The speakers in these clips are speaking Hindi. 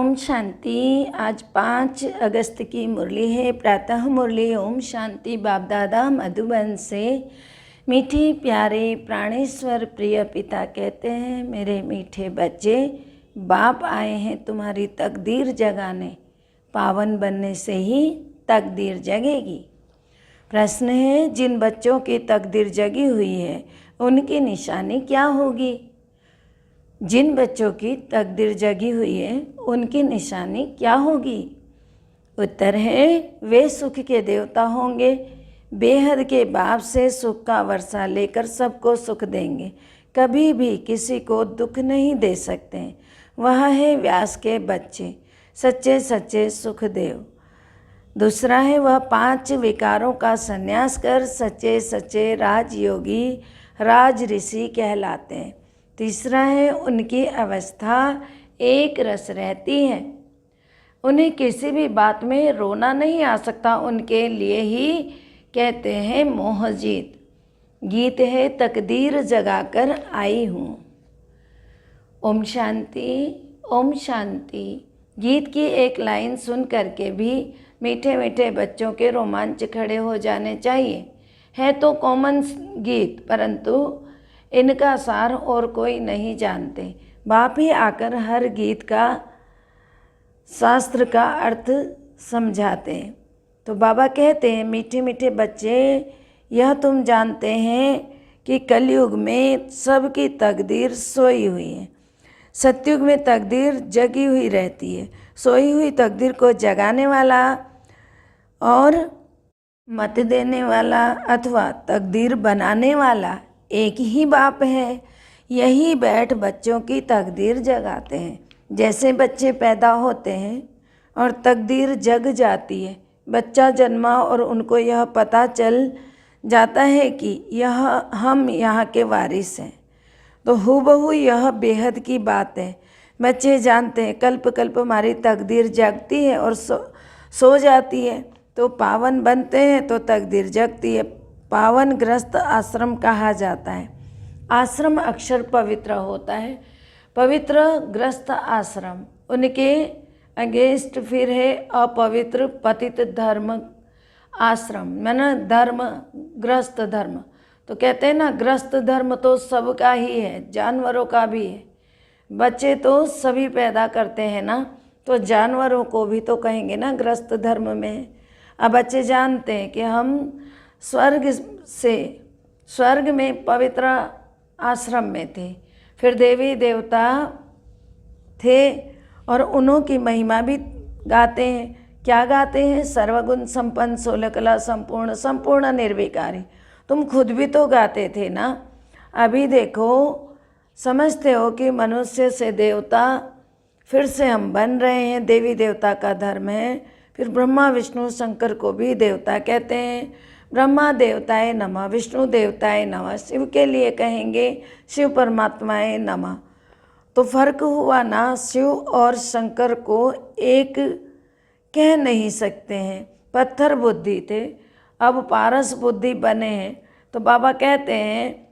ओम शांति। आज 5 अगस्त की मुरली है। प्रातः मुरली ओम शांति। बाप दादा मधुबन से। मीठे प्यारे प्राणेश्वर प्रिय पिता कहते हैं, मेरे मीठे बच्चे, बाप आए हैं तुम्हारी तकदीर जगाने। पावन बनने से ही तकदीर जगेगी। प्रश्न है, जिन बच्चों की तकदीर जगी हुई है उनकी निशानी क्या होगी? जिन बच्चों की तकदीर जगी हुई है उनकी निशानी क्या होगी? उत्तर है, वे सुख के देवता होंगे। बेहद के बाप से सुख का वर्षा लेकर सबको सुख देंगे। कभी भी किसी को दुख नहीं दे सकते। वह है व्यास के बच्चे, सच्चे सच्चे सुखदेव। दूसरा है, वह 5 विकारों का संन्यास कर सच्चे सच्चे राजयोगी राज ऋषि कहलाते हैं। तीसरा है, उनकी अवस्था एक रस रहती है। उन्हें किसी भी बात में रोना नहीं आ सकता। उनके लिए ही कहते हैं मोहजीत। गीत है, तकदीर जगाकर आई हूँ। ओम शांति। ओम शांति। गीत की एक लाइन सुन करके भी मीठे मीठे बच्चों के रोमांच खड़े हो जाने चाहिए। है तो कॉमन गीत, परंतु इनका सार और कोई नहीं जानते। बाप ही आकर हर गीत का शास्त्र का अर्थ समझाते हैं। तो बाबा कहते हैं, मीठे मीठे बच्चे, यह तुम जानते हैं कि कलयुग में सबकी तकदीर सोई हुई है। सतयुग में तकदीर जगी हुई रहती है। सोई हुई तकदीर को जगाने वाला और मत देने वाला अथवा तकदीर बनाने वाला एक ही बाप है। यही बैठ बच्चों की तकदीर जगाते हैं। जैसे बच्चे पैदा होते हैं और तकदीर जग जाती है। बच्चा जन्मा और उनको यह पता चल जाता है कि यह हम यहाँ के वारिस हैं, तो हूबहू यह बेहद की बात है। बच्चे जानते हैं कल्प कल्प हमारी तकदीर जगती है और सो जाती है, तो पावन बनते हैं तो तकदीर जगती है। पावन ग्रस्त आश्रम कहा जाता है। आश्रम अक्षर पवित्र होता है। पवित्र ग्रस्त आश्रम, उनके अगेंस्ट फिर है अपवित्र पतित धर्म आश्रम, माना धर्म ग्रस्त धर्म। तो कहते हैं ना, ग्रस्त धर्म तो सबका ही है, जानवरों का भी है। बच्चे तो सभी पैदा करते हैं ना, तो जानवरों को भी तो कहेंगे ना ग्रस्त धर्म में। अब बच्चे जानते हैं कि हम स्वर्ग में पवित्र आश्रम में थे, फिर देवी देवता थे और उन्हों की महिमा भी गाते हैं। क्या गाते हैं? सर्वगुण संपन्न, 16 कला संपूर्ण, संपूर्ण निर्विकारी। तुम खुद भी तो गाते थे ना। अभी देखो, समझते हो कि मनुष्य से देवता फिर से हम बन रहे हैं। देवी देवता का धर्म है। फिर ब्रह्मा विष्णु शंकर को भी देवता कहते हैं। ब्रह्मा देवताए नमः, विष्णु देवताए नमः, शिव के लिए कहेंगे शिव परमात्माए नमः। तो फर्क हुआ ना, शिव और शंकर को एक कह नहीं सकते हैं। पत्थर बुद्धि थे, अब पारस बुद्धि बने हैं। तो बाबा कहते हैं,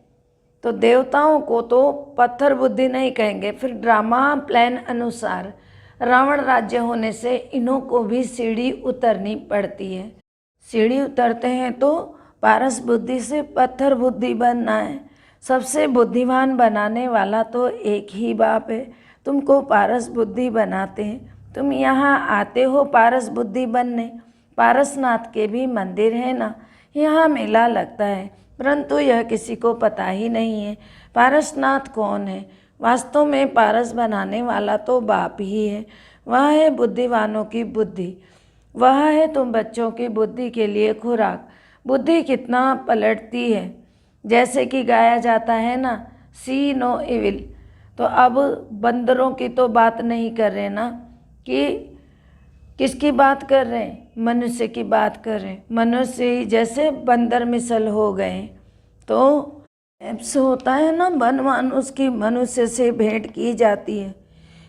तो देवताओं को तो पत्थर बुद्धि नहीं कहेंगे। फिर ड्रामा प्लान अनुसार रावण राज्य होने से इन्हों को भी सीढ़ी उतरनी पड़ती है। सीढ़ी उतरते हैं तो पारस बुद्धि से पत्थर बुद्धि बनना है। सबसे बुद्धिमान बनाने वाला तो एक ही बाप है। तुमको पारस बुद्धि बनाते हैं। तुम यहाँ आते हो पारस बुद्धि बनने। पारसनाथ के भी मंदिर है ना, यहाँ मेला लगता है, परंतु यह किसी को पता ही नहीं है पारसनाथ कौन है। वास्तव में पारस बनाने वाला तो बाप ही है। वह है बुद्धिवानों की बुद्धि। वह है तुम बच्चों की बुद्धि के लिए खुराक। बुद्धि कितना पलटती है, जैसे कि गाया जाता है ना, सी नो इविल। तो अब बंदरों की तो बात नहीं कर रहे ना, कि किसकी बात कर रहे हैं? मनुष्य की बात कर रहे हैं। मनुष्य ही जैसे बंदर मिसल हो गए। तो ऐसे होता है ना, बनमानुष की मनुष्य से भेंट की जाती है।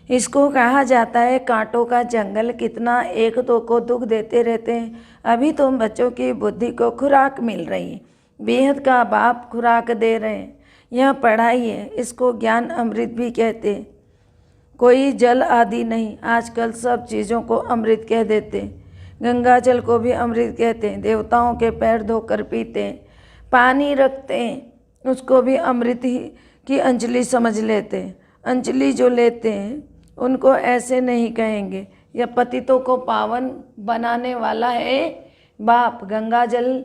इसको कहा जाता है कांटों का जंगल। कितना एक दो को दुख देते रहते हैं। अभी तुम बच्चों की बुद्धि को खुराक मिल रही है। बेहद का बाप खुराक दे रहे हैं। यह पढ़ाई है, इसको ज्ञान अमृत भी कहते हैं। कोई जल आदि नहीं। आजकल सब चीज़ों को अमृत कह देते हैं। गंगा जल को भी अमृत कहते हैं। देवताओं के पैर धोकर पीते हैं। पानी रखते हैं उसको भी अमृत ही की अंजलि समझ लेते हैं। अंजलि जो लेते हैं उनको ऐसे नहीं कहेंगे। यह पतितों को पावन बनाने वाला है बाप। गंगा जल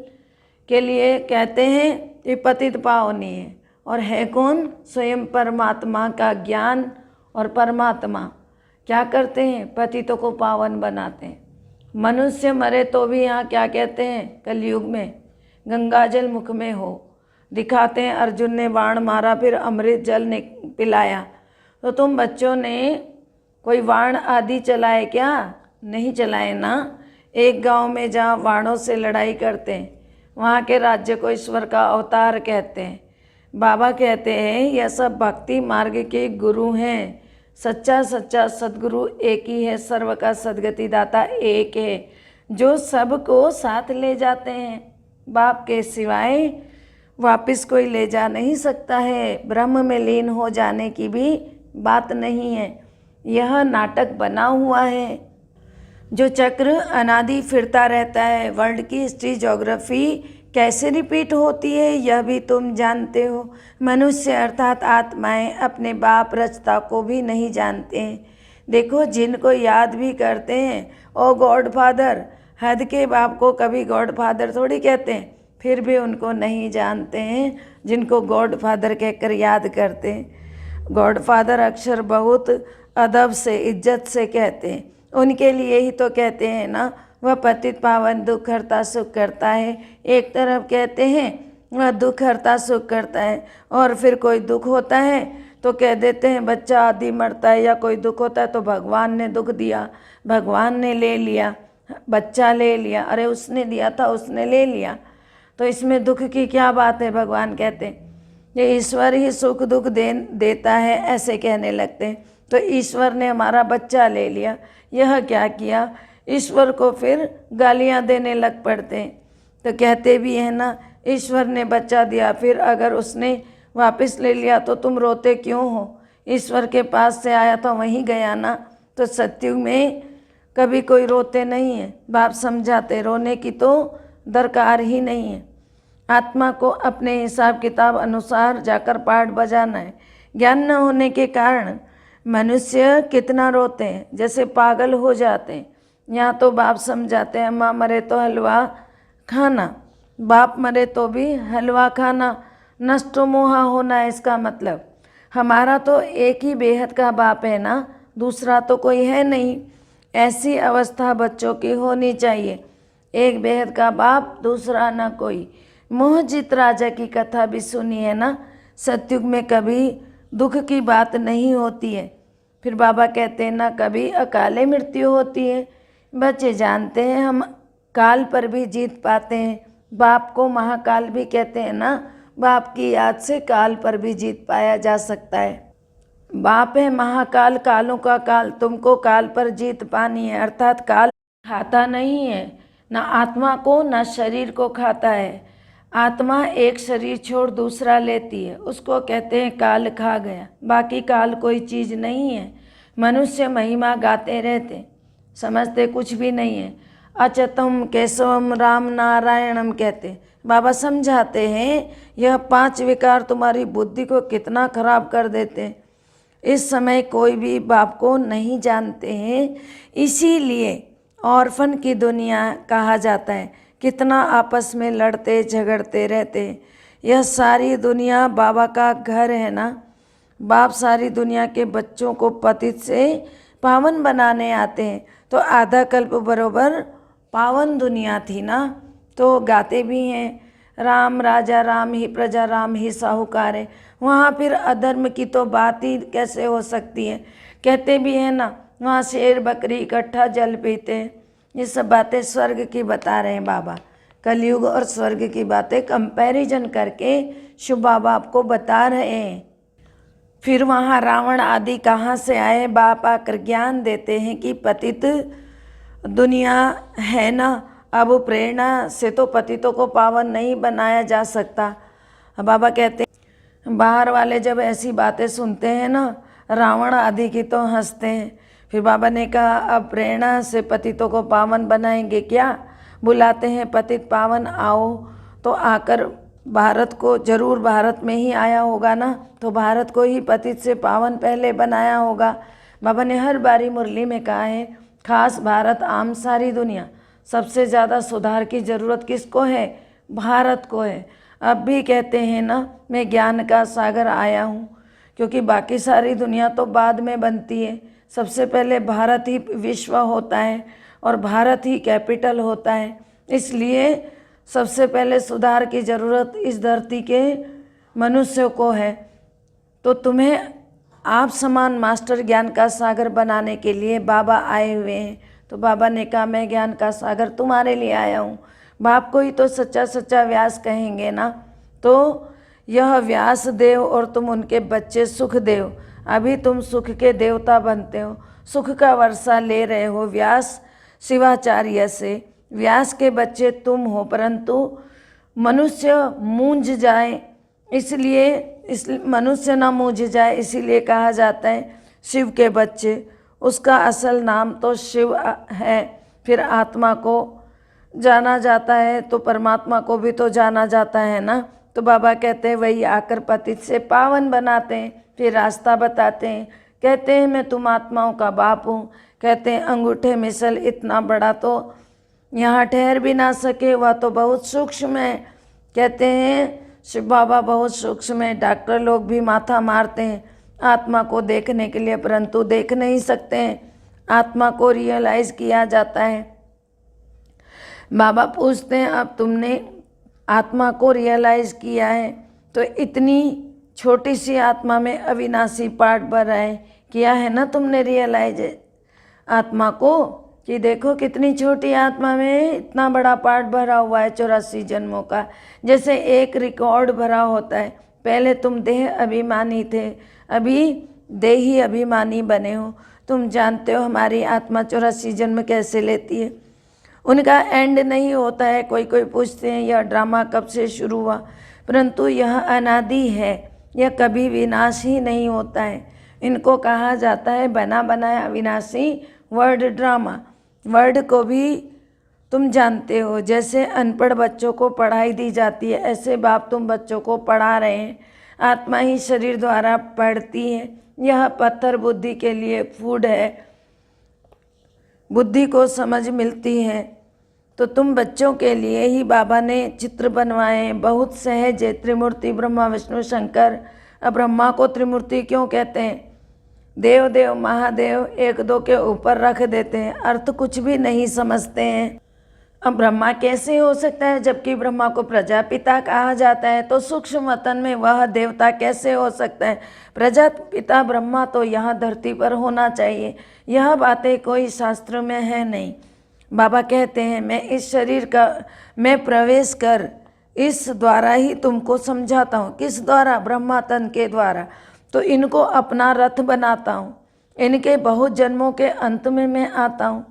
के लिए कहते हैं ये पतित पावनी है। और है कौन? स्वयं परमात्मा का ज्ञान। और परमात्मा क्या करते हैं? पतितों को पावन बनाते हैं। मनुष्य मरे तो भी यहाँ क्या कहते हैं? कलयुग में गंगा जल मुख में हो दिखाते हैं। अर्जुन ने बाण मारा फिर अमृत जल ने पिलाया। तो तुम बच्चों ने कोई बाण आदि चलाए क्या? नहीं चलाए ना। एक गांव में जहाँ बाणों से लड़ाई करते हैं वहाँ के राज्य को ईश्वर का अवतार कहते हैं। बाबा कहते हैं यह सब भक्ति मार्ग के गुरु हैं। सच्चा सच्चा सद्गुरु एक ही है। सर्व का सद्गति दाता एक है जो सबको साथ ले जाते हैं। बाप के सिवाय वापस कोई ले जा नहीं सकता है। ब्रह्म में लीन हो जाने की भी बात नहीं है। यह नाटक बना हुआ है जो चक्र अनादि फिरता रहता है। वर्ल्ड की हिस्ट्री ज्योग्राफी कैसे रिपीट होती है यह भी तुम जानते हो। मनुष्य अर्थात आत्माएं अपने बाप रचता को भी नहीं जानते हैं। देखो जिनको याद भी करते हैं ओ गॉड फादर, हद के बाप को कभी गॉड फादर थोड़ी कहते हैं। फिर भी उनको नहीं जानते हैं जिनको गॉड फादर कहकर याद करते हैं। गॉड फादर अक्षर बहुत अदब से इज्जत से कहते हैं। उनके लिए ही तो कहते हैं ना वह पतित पावन दुख हरता सुख करता है। एक तरफ कहते हैं वह दुख हरता सुख करता है और फिर कोई दुख होता है तो कह देते हैं बच्चा आदि मरता है। या कोई दुख होता है तो भगवान ने दुख दिया, भगवान ने ले लिया, बच्चा ले लिया। अरे उसने दिया था उसने ले लिया तो इसमें दुख की क्या बात है? भगवान कहते हैं ये ईश्वर ही सुख दुख देता है ऐसे कहने लगते हैं। तो ईश्वर ने हमारा बच्चा ले लिया, यह क्या किया? ईश्वर को फिर गालियां देने लग पड़ते हैं। तो कहते भी हैं ना ईश्वर ने बच्चा दिया फिर अगर उसने वापस ले लिया तो तुम रोते क्यों हो? ईश्वर के पास से आया तो वहीं गया ना। तो सत्युग में कभी कोई रोते नहीं है। बाप समझाते रोने की तो दरकार ही नहीं है। आत्मा को अपने हिसाब किताब अनुसार जाकर पाठ बजाना है। ज्ञान न होने के कारण मनुष्य कितना रोते हैं, जैसे पागल हो जाते हैं। यहाँ तो बाप समझाते हैं माँ मरे तो हलवा खाना, बाप मरे तो भी हलवा खाना। नष्टो मोहा होना इसका मतलब हमारा तो एक ही बेहद का बाप है ना, दूसरा तो कोई है नहीं। ऐसी अवस्था बच्चों की होनी चाहिए। एक बेहद का बाप दूसरा ना कोई। मोहजित राजा की कथा भी सुनी है ना। सतयुग में कभी दुख की बात नहीं होती है। फिर बाबा कहते हैं ना कभी अकाले मृत्यु होती है। बच्चे जानते हैं हम काल पर भी जीत पाते हैं। बाप को महाकाल भी कहते हैं ना। बाप की याद से काल पर भी जीत पाया जा सकता है। बाप है महाकाल, कालों का काल। तुमको काल पर जीत पानी है। अर्थात काल खाता नहीं है, ना आत्मा को ना शरीर को खाता है। आत्मा एक शरीर छोड़ दूसरा लेती है, उसको कहते हैं काल खा गया। बाकी काल कोई चीज़ नहीं है। मनुष्य महिमा गाते रहते, समझते कुछ भी नहीं है। अचतम केशवम राम नारायणम कहते। बाबा समझाते हैं यह 5 विकार तुम्हारी बुद्धि को कितना खराब कर देते हैं। इस समय कोई भी बाप को नहीं जानते हैं, इसीलिए ऑर्फन की दुनिया कहा जाता है। कितना आपस में लड़ते झगड़ते रहते। यह सारी दुनिया बाबा का घर है ना। बाप सारी दुनिया के बच्चों को पतित से पावन बनाने आते हैं। तो आधा कल्प बरोबर पावन दुनिया थी ना। तो गाते भी हैं राम राजा राम ही प्रजा राम ही साहूकार है। वहाँ फिर अधर्म की तो बात ही कैसे हो सकती है। कहते भी हैं ना वहाँ शेर बकरी इकट्ठा जल पीते हैं। ये सब बातें स्वर्ग की बता रहे हैं बाबा। कलयुग और स्वर्ग की बातें कंपैरिजन करके शुभ बाबा आपको बता रहे हैं। फिर वहाँ रावण आदि कहाँ से आए? बाप आकर ज्ञान देते हैं कि पतित दुनिया है ना। अब प्रेरणा से तो पतितों को पावन नहीं बनाया जा सकता। बाबा कहते हैं बाहर वाले जब ऐसी बातें सुनते हैं ना रावण आदि की तो हंसते हैं। फिर बाबा ने कहा अब प्रेरणा से पतितों को पावन बनाएंगे क्या? बुलाते हैं पतित पावन आओ, तो आकर भारत को, जरूर भारत में ही आया होगा ना, तो भारत को ही पतित से पावन पहले बनाया होगा। बाबा ने हर बारी मुरली में कहा है, खास भारत आम सारी दुनिया, सबसे ज़्यादा सुधार की ज़रूरत किसको है? भारत को है। अब भी कहते हैं ना, मैं ज्ञान का सागर आया हूँ, क्योंकि बाकी सारी दुनिया तो बाद में बनती है। सबसे पहले भारत ही विश्व होता है और भारत ही कैपिटल होता है। इसलिए सबसे पहले सुधार की ज़रूरत इस धरती के मनुष्यों को है। तो तुम्हें आप समान मास्टर ज्ञान का सागर बनाने के लिए बाबा आए हुए हैं। तो बाबा ने कहा मैं ज्ञान का सागर तुम्हारे लिए आया हूँ। बाप को ही तो सच्चा सच्चा व्यास कहेंगे ना। तो यह व्यास देव और तुम उनके बच्चे सुख देव। अभी तुम सुख के देवता बनते हो, सुख का वर्षा ले रहे हो व्यास शिवाचार्य से। व्यास के बच्चे तुम हो, परंतु मनुष्य मूंझ जाए इसलिए, इस मनुष्य ना मूंझ जाए इसीलिए कहा जाता है शिव के बच्चे। उसका असल नाम तो शिव है। फिर आत्मा को जाना जाता है तो परमात्मा को भी तो जाना जाता है ना। तो बाबा कहते हैं वही आकर पतित से पावन बनाते हैं, फिर रास्ता बताते हैं। कहते हैं मैं तुम आत्माओं का बाप हूँ। कहते हैं अंगूठे मिसल इतना बड़ा तो यहाँ ठहर भी ना सके, वह तो बहुत सूक्ष्म है। कहते हैं शिव बाबा बहुत सूक्ष्म है। डॉक्टर लोग भी माथा मारते हैं आत्मा को देखने के लिए, परंतु देख नहीं सकते हैं। आत्मा को रियलाइज किया जाता है। बाबा पूछते हैं अब तुमने आत्मा को रियलाइज किया है तो इतनी छोटी सी आत्मा में अविनाशी पार्ट भरा है, किया है ना तुमने रियलाइज आत्मा को, कि देखो कितनी छोटी आत्मा में इतना बड़ा पार्ट भरा हुआ है 84 जन्मों का। जैसे एक रिकॉर्ड भरा होता है। पहले तुम देह अभिमानी थे, अभी देही अभिमानी बने हो। तुम जानते हो हमारी आत्मा 84 जन्म कैसे लेती है, उनका एंड नहीं होता है। कोई कोई पूछते हैं यह ड्रामा कब से शुरू हुआ, परंतु यह अनादि है, यह कभी विनाश ही नहीं होता है। इनको कहा जाता है बना बनाया अविनाशी वर्ड ड्रामा। वर्ड को भी तुम जानते हो, जैसे अनपढ़ बच्चों को पढ़ाई दी जाती है, ऐसे बाप तुम बच्चों को पढ़ा रहे हैं। आत्मा ही शरीर द्वारा पढ़ती है। यह पत्थर बुद्धि के लिए फूड है, बुद्धि को समझ मिलती है। तो तुम बच्चों के लिए ही बाबा ने चित्र बनवाए हैं, बहुत सहज है। त्रिमूर्ति ब्रह्मा विष्णु शंकर। अब ब्रह्मा को त्रिमूर्ति क्यों कहते हैं? देव देव महादेव एक दो के ऊपर रख देते हैं, अर्थ कुछ भी नहीं समझते हैं। अब ब्रह्मा कैसे हो सकता है, जबकि ब्रह्मा को प्रजापिता कहा जाता है, तो सूक्ष्म वतन में वह देवता कैसे हो सकता है? प्रजापिता ब्रह्मा तो यहाँ धरती पर होना चाहिए। यह बातें कोई शास्त्र में है नहीं। बाबा कहते हैं मैं इस शरीर का मैं प्रवेश कर इस द्वारा ही तुमको समझाता हूँ। किस द्वारा? ब्रह्मा तन के द्वारा। तो इनको अपना रथ बनाता हूँ। इनके बहुत जन्मों के अंत में मैं आता हूँ।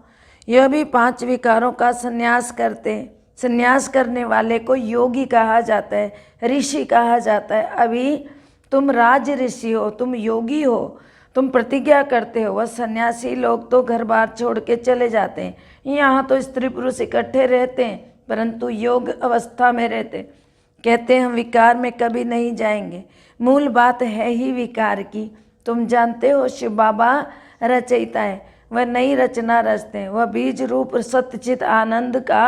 यह भी 5 विकारों का संन्यास करते हैं। संन्यास करने वाले को योगी कहा जाता है, ऋषि कहा जाता है। अभी तुम राज ऋषि हो, तुम योगी हो, तुम प्रतिज्ञा करते हो। वह सन्यासी लोग तो घर बार छोड़ के चले जाते हैं। यहाँ तो स्त्री पुरुष इकट्ठे रहते हैं, परंतु योग अवस्था में रहते। कहते हैं हम विकार में कभी नहीं जाएंगे। मूल बात है ही विकार की। तुम जानते हो शिव बाबा रचयिता है, वह नई रचना रचते हैं। वह बीज रूप सत्यचित आनंद का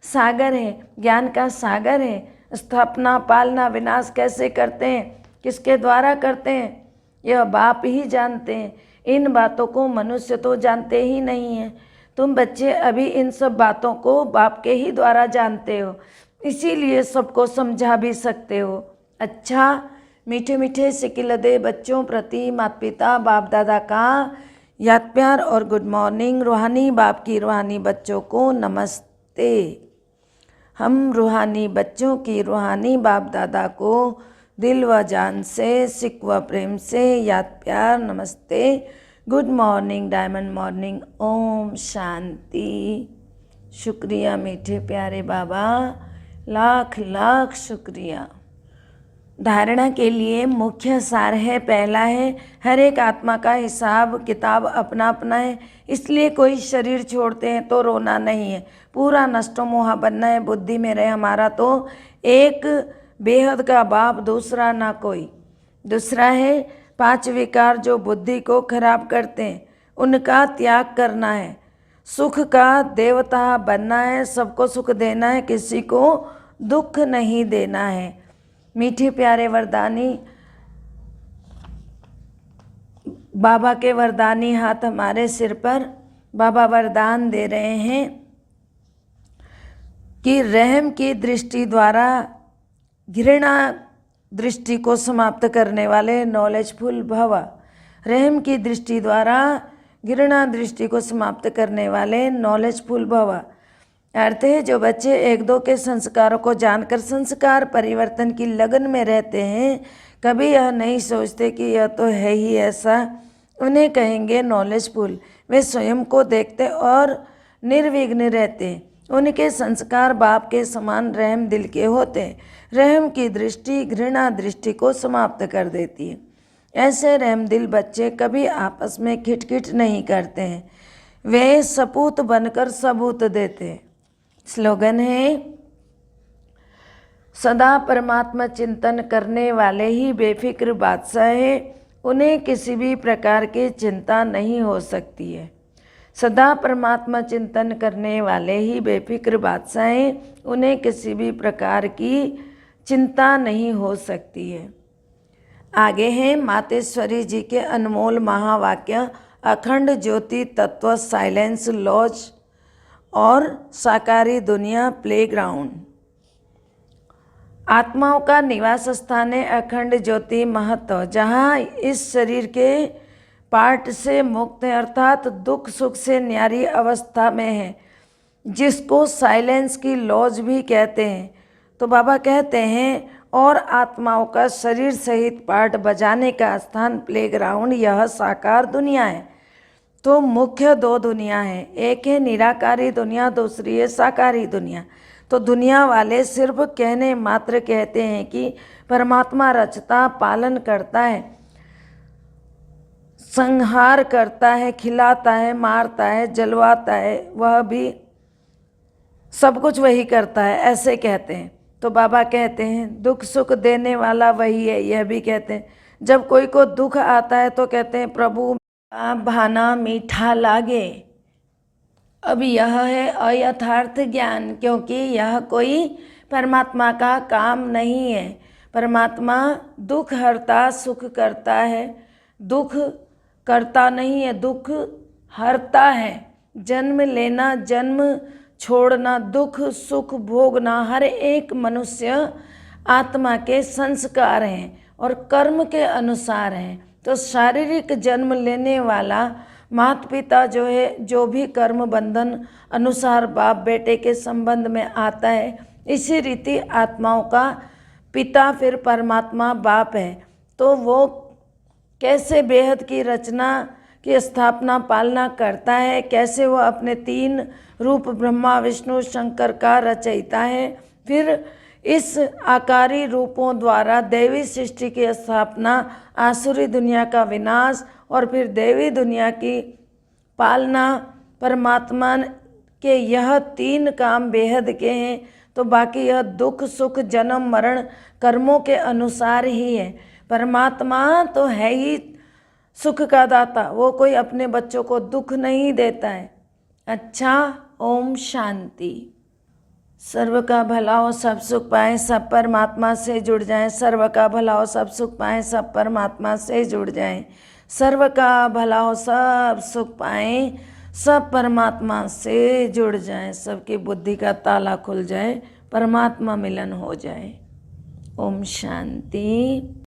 सागर है, ज्ञान का सागर है। स्थापना पालना विनाश कैसे करते हैं, किसके द्वारा करते हैं, यह बाप ही जानते हैं। इन बातों को मनुष्य तो जानते ही नहीं हैं। तुम बच्चे अभी इन सब बातों को बाप के ही द्वारा जानते हो, इसीलिए सबको समझा भी सकते हो। अच्छा, मीठे मीठे सिकिलदे बच्चों प्रति माता पिता बाप दादा का याद प्यार और गुड मॉर्निंग। रूहानी बाप की रूहानी बच्चों को नमस्ते। हम रूहानी बच्चों की रूहानी बाप दादा को दिल व जान से, सिक व प्रेम से याद प्यार नमस्ते, good morning, diamond morning, Om Shanti. शुक्रिया मीठे प्यारे बाबा, लाख लाख शुक्रिया। धारणा के लिए मुख्य सार है। पहला है, हर एक आत्मा का हिसाब किताब अपना अपना है, इसलिए कोई शरीर छोड़ते हैं तो रोना नहीं है, पूरा नष्टो मोहा बनना है, बुद्धि में रहे हमारा तो एक बेहद का बाप, दूसरा ना कोई। दूसरा है, 5 विकार जो बुद्धि को खराब करते हैं उनका त्याग करना है, सुख का देवता बनना है, सबको सुख देना है, किसी को दुख नहीं देना है। मीठे प्यारे वरदानी बाबा के वरदानी हाथ हमारे सिर पर, बाबा वरदान दे रहे हैं कि रहम की दृष्टि द्वारा घृणा दृष्टि को समाप्त करने वाले नॉलेजफुल भव। रहम की दृष्टि द्वारा घृणा दृष्टि को समाप्त करने वाले नॉलेजफुल भव। अर्थ है, जो बच्चे 1-2 के संस्कारों को जानकर संस्कार परिवर्तन की लगन में रहते हैं, कभी यह नहीं सोचते कि यह तो है ही ऐसा, उन्हें कहेंगे नॉलेजफुल। वे स्वयं को देखते और निर्विघ्न रहते हैं, उनके संस्कार बाप के समान रहम दिल के होते हैं। रहम की दृष्टि घृणा दृष्टि को समाप्त कर देती है। ऐसे रहम दिल बच्चे कभी आपस में खिटखिट नहीं करते हैं, वे सपूत बनकर सबूत देते हैं। स्लोगन है, सदा परमात्मा चिंतन करने वाले ही बेफिक्र बादशाह है, उन्हें किसी भी प्रकार की चिंता नहीं हो सकती है। सदा परमात्मा चिंतन करने वाले ही बेफिक्र बादशाह हैं, उन्हें किसी भी प्रकार की चिंता नहीं हो सकती है। आगे हैं मातेश्वरी जी के अनमोल महावाक्य, अखंड ज्योति तत्व साइलेंस लॉज और साकारी दुनिया प्लेग्राउंड। आत्माओं का निवास स्थान है अखंड ज्योति महत्व, जहाँ इस शरीर के पार्ट से मुक्त है, अर्थात दुख सुख से न्यारी अवस्था में है, जिसको साइलेंस की लॉज भी कहते हैं। तो बाबा कहते हैं, और आत्माओं का शरीर सहित पार्ट बजाने का स्थान प्लेग्राउंड, यह साकार दुनिया है। तो मुख्य 2 दुनिया हैं, एक है निराकारी दुनिया, दूसरी है साकारी दुनिया। तो दुनिया वाले सिर्फ कहने मात्र कहते हैं कि परमात्मा रचता पालन करता है, संहार करता है, खिलाता है, मारता है, जलवाता है, वह भी सब कुछ वही करता है, ऐसे कहते हैं। तो बाबा कहते हैं दुख सुख देने वाला वही है, यह भी कहते हैं। जब कोई को दुख आता है तो कहते हैं प्रभु भाना मीठा लागे। अब यह है अयथार्थ ज्ञान, क्योंकि यह कोई परमात्मा का काम नहीं है। परमात्मा दुख हरता सुख करता है, दुख करता नहीं है, दुख हरता है। जन्म लेना जन्म छोड़ना, दुख सुख भोगना, हर एक मनुष्य आत्मा के संस्कार हैं और कर्म के अनुसार हैं। तो शारीरिक जन्म लेने वाला माता पिता जो है, जो भी कर्म बंधन अनुसार बाप बेटे के संबंध में आता है, इसी रीति आत्माओं का पिता फिर परमात्मा बाप है। तो वो कैसे बेहद की रचना की स्थापना पालना करता है, कैसे वह अपने 3 रूप ब्रह्मा विष्णु शंकर का रचयिता है, फिर इस आकारी रूपों द्वारा दैवी सृष्टि की स्थापना, आसुरी दुनिया का विनाश और फिर दैवी दुनिया की पालना, परमात्मा के यह 3 काम बेहद के हैं। तो बाकी यह दुख सुख जन्म मरण कर्मों के अनुसार ही है। परमात्मा तो है ही सुख का दाता, वो कोई अपने बच्चों को दुख नहीं देता है। अच्छा, ओम शांति। सर्व का भला हो, सब सुख पाएं, सब परमात्मा से जुड़ जाएं। सर्व का भला हो, सब सुख पाएं, सब परमात्मा से जुड़ जाएं। सर्व का भला हो, सब सुख पाएं, सब परमात्मा से जुड़ जाएं। सबकी बुद्धि का ताला खुल जाए, परमात्मा मिलन हो जाए। ओम शांति।